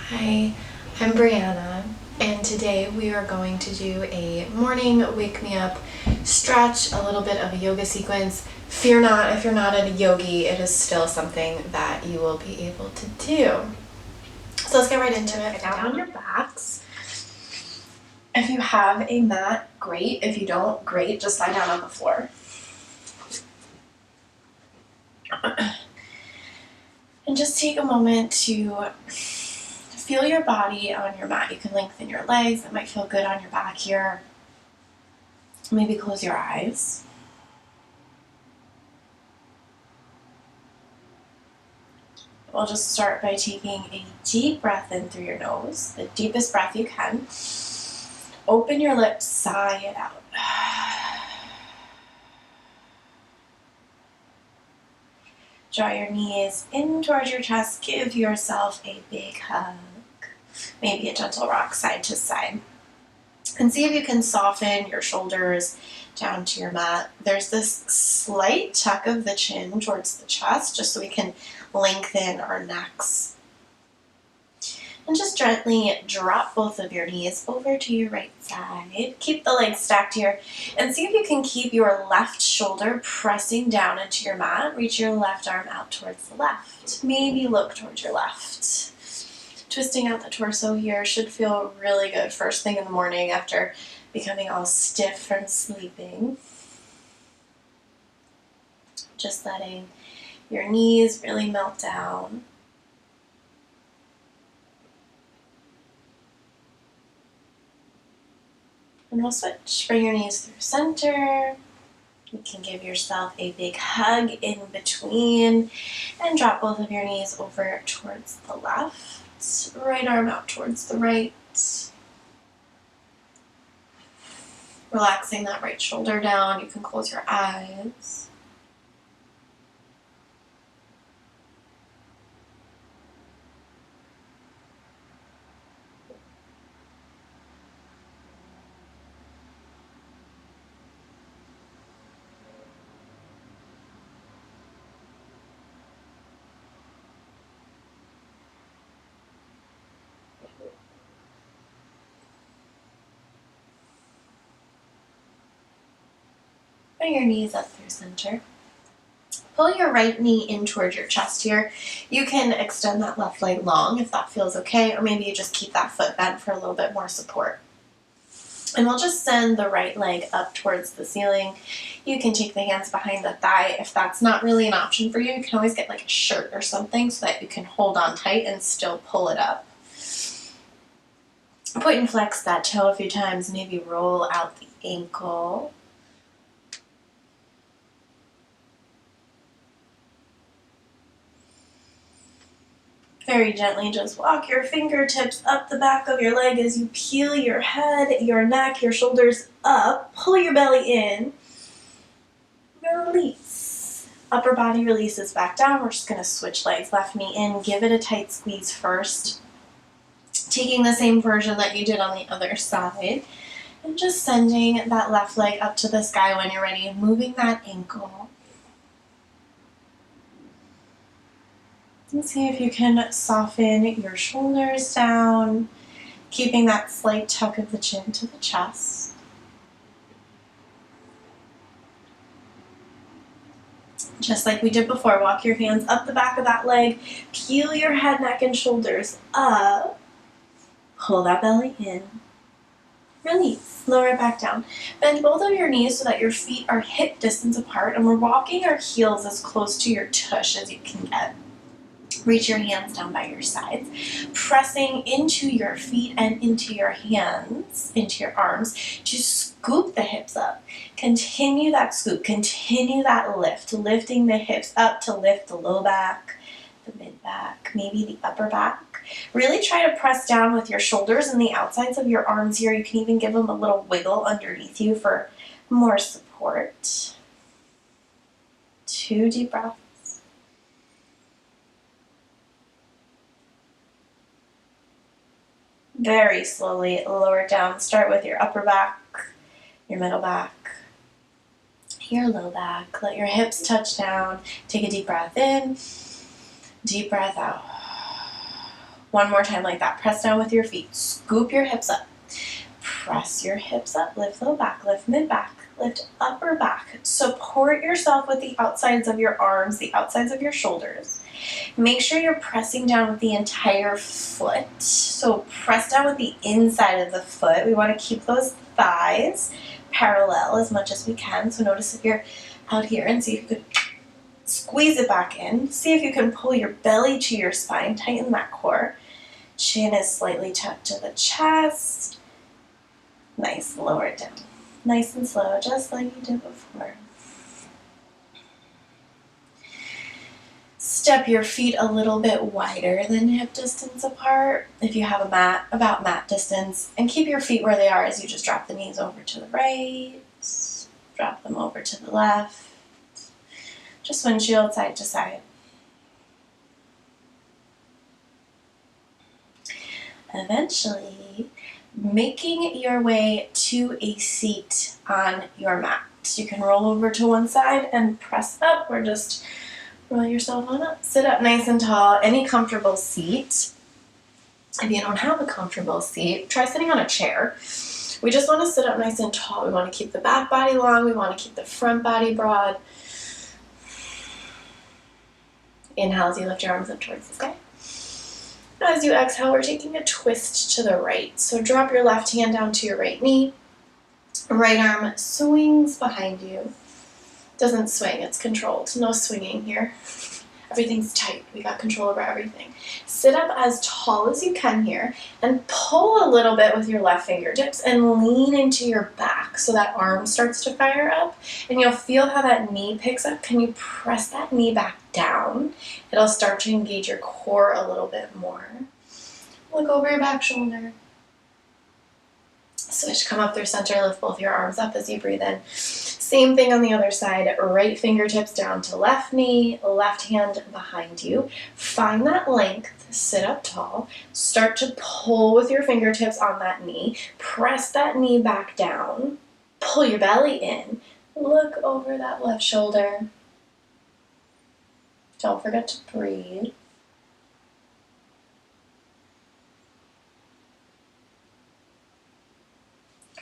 Hi, I'm Brianna, and today we are going to do a morning wake me up stretch, a little bit of a yoga sequence. Fear not, if you're not a yogi, it is still something that you will be able to do. So let's get right into it. Down on your backs. If you have a mat, great. If you don't, great. Just lie down on the floor. And just take a moment to feel your body on your mat. You can lengthen your legs. It might feel good on your back here. Maybe close your eyes. We'll just start by taking a deep breath in through your nose, the deepest breath you can. Open your lips, sigh it out. Draw your knees in towards your chest. Give yourself a big hug. Maybe a gentle rock side to side. And see if you can soften your shoulders down to your mat. There's this slight tuck of the chin towards the chest, just so we can lengthen our necks. And just gently drop both of your knees over to your right side. Keep the legs stacked here. And see if you can keep your left shoulder pressing down into your mat. Reach your left arm out towards the left. Maybe look towards your left. Twisting out the torso here should feel really good first thing in the morning after becoming all stiff from sleeping. Just letting your knees really melt down. And we'll switch. Bring your knees through center. You can give yourself a big hug in between and drop both of your knees over towards the left. Right arm out towards the right. Relaxing that right shoulder down. You can close your eyes. Bring your knees up through center. Pull your right knee in towards your chest here. You can extend that left leg long if that feels okay, or maybe you just keep that foot bent for a little bit more support. And we'll just send the right leg up towards the ceiling. You can take the hands behind the thigh. If that's not really an option for you, you can always get like a shirt or something so that you can hold on tight and still pull it up. Point and flex that toe a few times, maybe roll out the ankle. Very gently just walk your fingertips up the back of your leg as you peel your head, your neck, your shoulders up. Pull your belly in. Release. Upper body releases back down. We're just going to switch legs. Left knee in. Give it a tight squeeze first. Taking the same version that you did on the other side. And just sending that left leg up to the sky when you're ready. Moving that ankle. And see if you can soften your shoulders down, keeping that slight tuck of the chin to the chest. Just like we did before, walk your hands up the back of that leg, peel your head, neck, and shoulders up. Pull that belly in. Release. Lower it back down. Bend both of your knees so that your feet are hip distance apart, and we're walking our heels as close to your tush as you can get. Reach your hands down by your sides, pressing into your feet and into your hands, into your arms, to scoop the hips up. Continue that scoop, continue that lift, lifting the hips up to lift the low back, the mid back, maybe the upper back. Really try to press down with your shoulders and the outsides of your arms here. You can even give them a little wiggle underneath you for more support. 2 deep breaths. Very slowly lower it down. Start with your upper back, your middle back, your low back. Let your hips touch down. Take a deep breath in, deep breath out. One more time like that. Press down with your feet. Scoop your hips up. Press your hips up. Lift low back. Lift mid back. Lift upper back. Support yourself with the outsides of your arms, the outsides of your shoulders. Make sure you're pressing down with the entire foot. So press down with the inside of the foot. We want to keep those thighs parallel as much as we can. So notice if you're out here and see if you could squeeze it back in. See if you can pull your belly to your spine. Tighten that core. Chin is slightly tucked to the chest. Nice. Lower it down. Nice and slow, just like you did before. Step your feet a little bit wider than hip distance apart. If you have a mat, about mat distance. And keep your feet where they are as you just drop the knees over to the right. Drop them over to the left. Just windshield side to side. Eventually, making your way to a seat on your mat. So you can roll over to one side and press up, or just roll yourself on up. Sit up nice and tall, any comfortable seat. If you don't have a comfortable seat, try sitting on a chair. We just want to sit up nice and tall. We want to keep the back body long. We want to keep the front body broad. Inhale as you lift your arms up towards the sky. As you exhale, we're taking a twist to the right. So drop your left hand down to your right knee. Right arm swings behind you. Doesn't swing, it's controlled. No swinging here. Everything's tight. We got control over everything. Sit up as tall as you can here and pull a little bit with your left fingertips and lean into your back so that arm starts to fire up, and you'll feel how that knee picks up. Can you press that knee back down? It'll start to engage your core a little bit more. Look over your back shoulder. Switch, come up through center, lift both your arms up as you breathe in. Same thing on the other side, right fingertips down to left knee, left hand behind you. Find that length, sit up tall, start to pull with your fingertips on that knee, press that knee back down, pull your belly in, look over that left shoulder. Don't forget to breathe.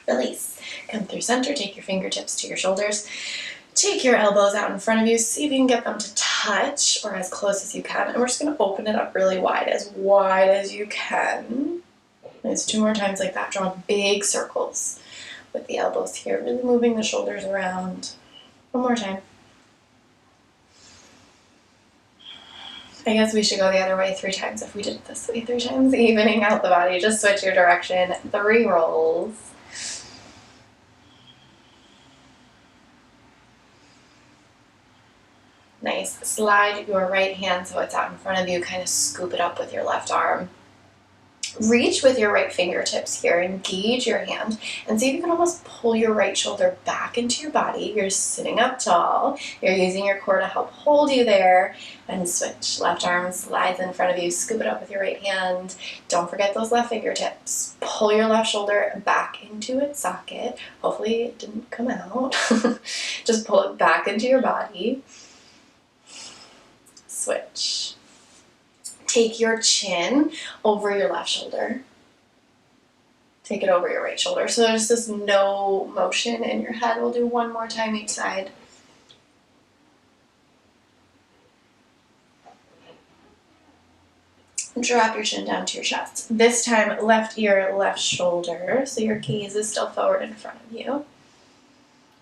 Release. Come through center, take your fingertips to your shoulders. Take your elbows out in front of you, see if you can get them to touch or as close as you can. And we're just going to open it up really wide as you can. Nice, 2 more times like that. Draw big circles with the elbows here, really moving the shoulders around. 1 more time. I guess we should go the other way 3 times if we did it this way 3 times, evening out the body. Just switch your direction. 3 rolls. Nice. Slide your right hand so it's out in front of you. Kind of scoop it up with your left arm. Reach with your right fingertips here. Engage your hand and see if you can almost pull your right shoulder back into your body. You're sitting up tall. You're using your core to help hold you there. And switch. Left arm slides in front of you. Scoop it up with your right hand. Don't forget those left fingertips. Pull your left shoulder back into its socket. Hopefully it didn't come out. Just pull it back into your body. Switch. Take your chin over your left shoulder. Take it over your right shoulder. So there's this no motion in your head. We'll do 1 more time each side. Drop your chin down to your chest. This time, left ear, left shoulder. So your gaze is still forward in front of you.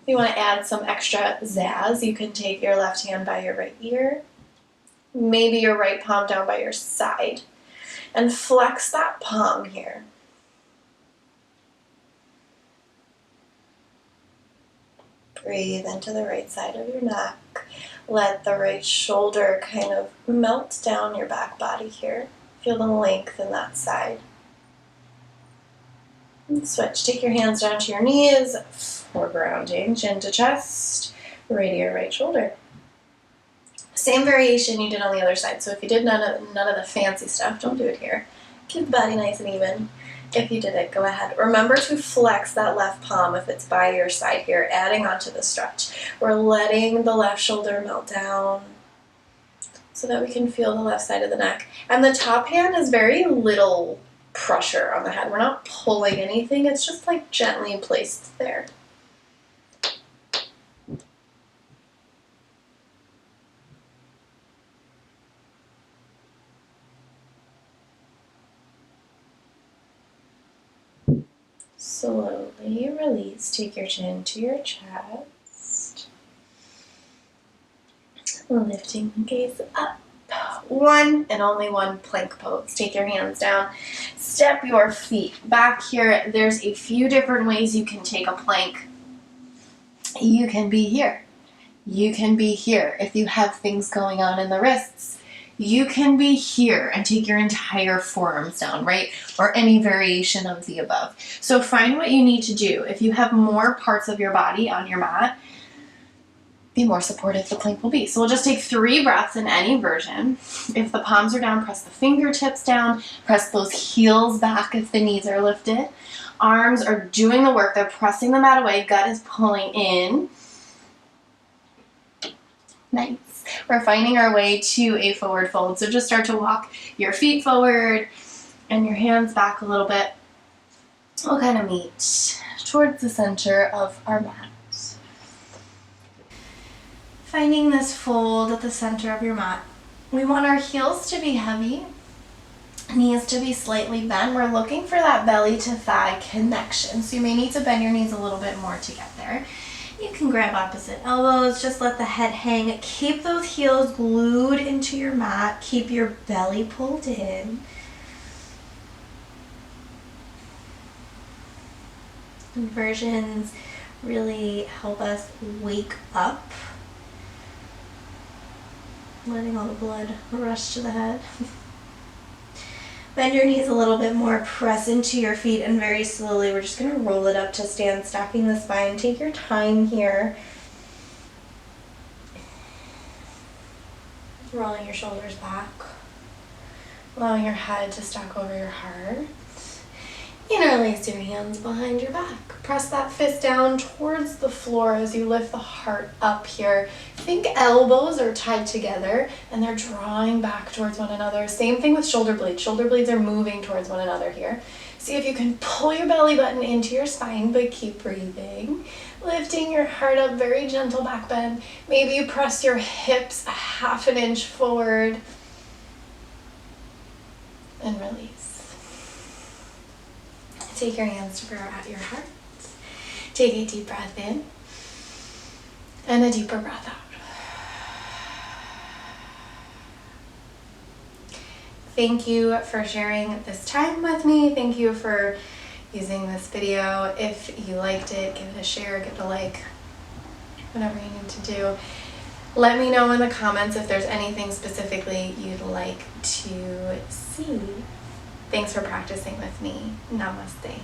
If you want to add some extra zazz, you can take your left hand by your right ear. Maybe your right palm down by your side. And flex that palm here. Breathe into the right side of your neck. Let the right shoulder kind of melt down your back body here. Feel the length in that side. And switch. Take your hands down to your knees for grounding. Chin to chest. Right ear, right shoulder. Same variation you did on the other side. So if you did none of the fancy stuff, don't do it here. Keep the body nice and even. If you did it, go ahead. Remember to flex that left palm if it's by your side here, adding onto the stretch. We're letting the left shoulder melt down. so that we can feel the left side of the neck. And the top hand is very little pressure on the head. We're not pulling anything, it's just like gently placed there. Slowly release, take your chin to your chest. Lifting the gaze up. One and only one plank pose. Take your hands down. Step your feet back here. There's a few different ways you can take a plank. You can be here. You can be here. If you have things going on in the wrists, you can be here and take your entire forearms down, right? Or any variation of the above. So find what you need to do. If you have more parts of your body on your mat, the more supportive the plank will be. So we'll just take 3 breaths in any version. If the palms are down, press the fingertips down, press those heels back if the knees are lifted. Arms are doing the work, they're pressing the mat away, gut is pulling in. Nice. We're finding our way to a forward fold. So just start to walk your feet forward and your hands back a little bit. We'll kind of meet towards the center of our mat. Finding this fold at the center of your mat. We want our heels to be heavy, knees to be slightly bent. We're looking for that belly to thigh connection. So you may need to bend your knees a little bit more to get there. You can grab opposite elbows, just let the head hang. Keep those heels glued into your mat. Keep your belly pulled in. Inversions really help us wake up. Letting all the blood rush to the head. Bend your knees a little bit more, press into your feet, and very slowly we're just going to roll it up to stand, stacking the spine. Take your time here. Rolling your shoulders back. Allowing your head to stack over your heart. Interlace your hands behind your back. Press that fist down towards the floor as you lift the heart up here. Think elbows are tied together and they're drawing back towards one another. Same thing with shoulder blades. Shoulder blades are moving towards one another here. See if you can pull your belly button into your spine, but keep breathing. Lifting your heart up, very gentle back bend. Maybe you press your hips a half an inch forward and release. Take your hands to grow at your heart. Take a deep breath in and a deeper breath out. Thank you for sharing this time with me. Thank you for using this video. If you liked it, give it a share, give it a like, whatever you need to do. Let me know in the comments if there's anything specifically you'd like to see. Thanks for practicing with me. Namaste.